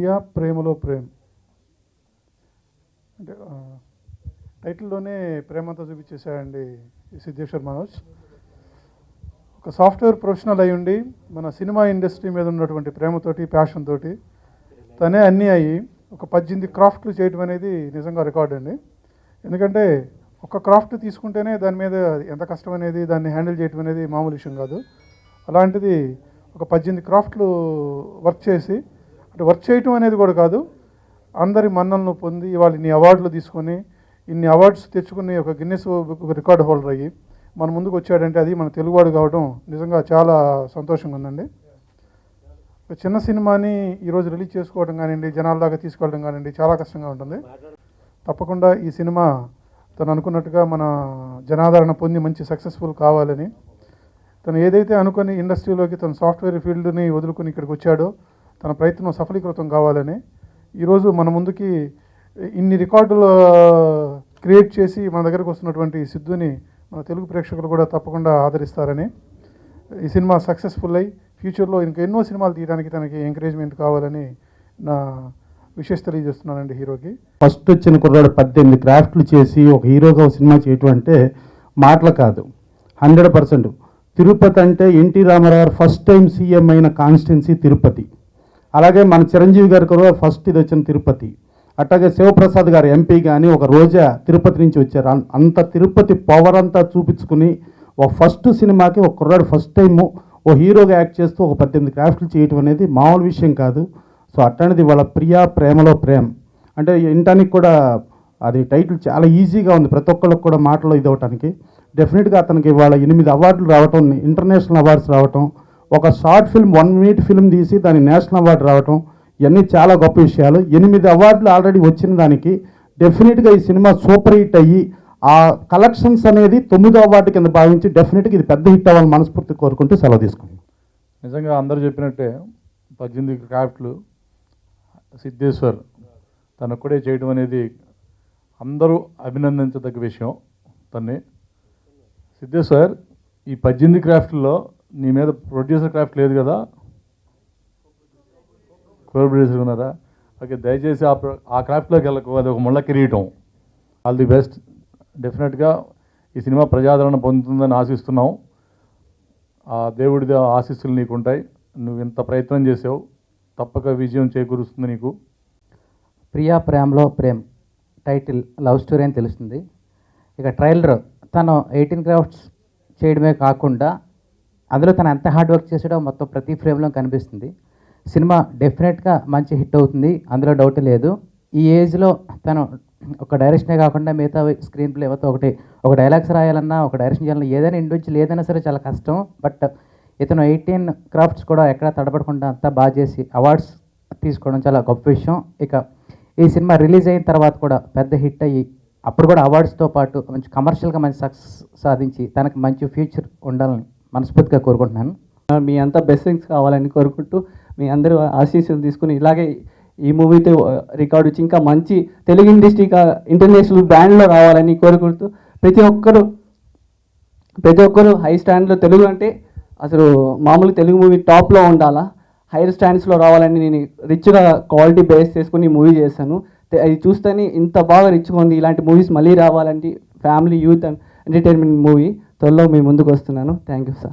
ప్రియా ప్రేమలో ప్రేమ్ అంటే టైటిల్లోనే ప్రేమంతా చూపించేశాడండి సిద్ధేశ్వర్ మనోజ్. ఒక సాఫ్ట్వేర్ ప్రొఫెషనల్ అయి ఉండి మన సినిమా ఇండస్ట్రీ మీద ఉన్నటువంటి ప్రేమతోటి ప్యాషన్ తోటి తనే అన్నీ అయ్యి ఒక 18 క్రాఫ్ట్లు చేయడం అనేది నిజంగా రికార్డ్ అండి. ఎందుకంటే ఒక క్రాఫ్ట్ తీసుకుంటేనే దాని మీద ఎంత కష్టం అనేది దాన్ని హ్యాండిల్ చేయడం అనేది మామూలు విషయం కాదు. అలాంటిది ఒక 18 క్రాఫ్ట్లు వర్క్ చేసి, అంటే వర్క్ చేయటం అనేది కూడా కాదు, అందరి మన్నలను పొంది ఇవాళ ఇన్ని అవార్డులు తీసుకొని ఇన్ని అవార్డ్స్ తెచ్చుకుని ఒక గిన్నెస్ రికార్డు హోల్డర్ అయ్యి మన ముందుకు వచ్చాడంటే అది మన తెలుగువాడు కావడం నిజంగా చాలా సంతోషంగా ఉందండి. ఒక చిన్న సినిమాని ఈరోజు రిలీజ్ చేసుకోవడం కానివ్వండి, జనాల దాకా తీసుకెళ్ళడం కానివ్వండి చాలా కష్టంగా ఉంటుంది. తప్పకుండా ఈ సినిమా తను అనుకున్నట్టుగా మన జనాదరణ పొంది మంచి సక్సెస్ఫుల్ కావాలని, తను ఏదైతే అనుకుని ఇండస్ట్రీలోకి తన సాఫ్ట్వేర్ ఫీల్డ్ని వదులుకొని ఇక్కడికి వచ్చాడో తన ప్రయత్నం సఫలీకృతం కావాలని ఈరోజు మన ముందుకి ఇన్ని రికార్డులు క్రియేట్ చేసి మన దగ్గరకు వస్తున్నటువంటి సిద్ధుని మన తెలుగు ప్రేక్షకులు కూడా తప్పకుండా ఆదరిస్తారని, ఈ సినిమా సక్సెస్ఫుల్ అయ్యి ఫ్యూచర్లో ఇంకా ఎన్నో సినిమాలు తీయడానికి తనకి ఎంకరేజ్మెంట్ కావాలని నా విషెస్ తెలియజేస్తున్నానండి హీరోకి. ఫస్ట్ వచ్చిన కుర్రాడు 18 క్రాఫ్ట్లు చేసి ఒక హీరోగా ఒక సినిమా చేయటం అంటే మాటలు కాదు, 100%. తిరుపతి అంటే NT Rama Rao first time CM అయిన కాన్స్టిట్యున్సీ తిరుపతి. అలాగే మన చిరంజీవి గారు కూడా ఫస్ట్ ఇది వచ్చిన తిరుపతి. అట్లాగే శివప్రసాద్ గారు ఎంపీ కానీ ఒక రోజా తిరుపతి నుంచి వచ్చారు. అంత తిరుపతి పవర్ అంతా చూపించుకుని ఒక ఫస్ట్ సినిమాకి ఒక కుర్రాడు ఫస్ట్ టైము ఓ హీరోగా యాక్ట్ చేస్తూ ఒక 18 క్రాఫ్ట్లు చేయటం అనేది మామూలు విషయం కాదు. సో అట్లాంటిది వాళ్ళ ప్రియా ప్రేమలో ప్రేమ్ అంటే వినటానికి కూడా అది టైటిల్ చాలా ఈజీగా ఉంది, ప్రతి ఒక్కళ్ళకి కూడా మాటలో ఇది అవటానికి. డెఫినెట్గా అతనికి వాళ్ళ 8 అవార్డులు రావటం, ఇంటర్నేషనల్ అవార్డ్స్ రావటం, ఒక షార్ట్ ఫిల్మ్ 1 మినిట్ ఫిల్మ్ తీసి దానికి నేషనల్ అవార్డు రావటం, ఇవన్నీ చాలా గొప్ప విషయాలు. 8 అవార్డులు ఆల్రెడీ వచ్చిన దానికి డెఫినెట్గా ఈ సినిమా సూపర్ హిట్ అయ్యి ఆ కలెక్షన్స్ అనేది 9వ అవార్డు కింద భావించి డెఫినెట్గా ఇది పెద్ద హిట్ అవ్వాలని మనస్ఫూర్తి కోరుకుంటూ సెలవు తీసుకున్నాం. నిజంగా అందరూ చెప్పినట్టే 18 క్రాఫ్ట్లు సిద్ధేశ్వర్ తనొక్కడే చేయడం అనేది అందరూ అభినందించదగ్గ విషయం. తన్ని సిద్ధేశ్వర్ ఈ 18 క్రాఫ్ట్లో నీ మీద ప్రొడ్యూసర్ క్రాఫ్ట్ లేదు కదా, కో ప్రొడ్యూసర్ ఉన్నారా? ఓకే, దయచేసి ఆ క్రాఫ్ట్లోకి వెళ్ళకు, అది ఒక ముళ్ళ కిరీటం. All the best. డెఫినెట్గా ఈ సినిమా ప్రజాదరణ పొందుతుందని ఆశిస్తున్నాం. ఆ దేవుడి ఆశీస్సులు నీకు ఉంటాయి. నువ్వు ఇంత ప్రయత్నం చేసావు, తప్పక విజయం చేకూరుస్తుంది నీకు. ప్రియా ప్రేమలో ప్రేమ్ టైటిల్ లవ్ స్టోరీ అని తెలుస్తుంది. ఇక ట్రైలర్ తను 18 క్రాఫ్ట్స్ చేయడమే కాకుండా అందులో తను ఎంత హార్డ్ వర్క్ చేసాడో మొత్తం ప్రతి ఫ్రేమ్లో కనిపిస్తుంది. సినిమా డెఫినెట్గా మంచి హిట్ అవుతుంది, అందులో డౌట్ లేదు. ఈ ఏజ్లో తను ఒక డైరెక్షనే కాకుండా మిగతా స్క్రీన్ ప్లే ఏవైతే ఒక డైలాగ్స్ రాయాలన్నా, ఒక డైరెక్షన్ చేయాలన్నా, ఏదైనా ఇండివిజువల్ ఏదైనా సరే చాలా కష్టం. బట్ ఇతను 18 క్రాఫ్ట్స్ కూడా ఎక్కడ తడబడకుండా అంతా బాగా చేసి అవార్డ్స్ తీసుకోవడం చాలా గొప్ప విషయం. ఇక ఈ సినిమా రిలీజ్ అయిన తర్వాత కూడా పెద్ద హిట్ అయ్యి అప్పుడు కూడా అవార్డ్స్తో పాటు మంచి కమర్షియల్గా మంచి సక్సెస్ సాధించి తనకు మంచి ఫ్యూచర్ ఉండాలని మనస్ఫూర్తిగా కోరుకుంటున్నాను. మీ అంతా బెస్టింగ్స్ కావాలని కోరుకుంటూ మీ అందరూ ఆశీస్సులు తీసుకుని ఇలాగే ఈ మూవీతో రికార్డు వచ్చి ఇంకా మంచి తెలుగు ఇండస్ట్రీగా ఇంటర్నేషనల్ బ్రాండ్లో రావాలని కోరుకుంటూ ప్రతి ఒక్కరు హై స్టాండ్లో తెలుగు అంటే అసలు మామూలు తెలుగు మూవీ టాప్లో ఉండాలా, హైయర్ స్టాండ్స్లో రావాలని నేను రిచ్గా క్వాలిటీ బేస్ చేసుకుని మూవీ చేశాను. అది చూస్తేనే ఇంత బాగా రిచ్గా ఉంది. ఇలాంటి మూవీస్ మళ్ళీ రావాలంటే family youth and entertainment movie త్వరలో మీ ముందుకు వస్తున్నాను. Thank you sir.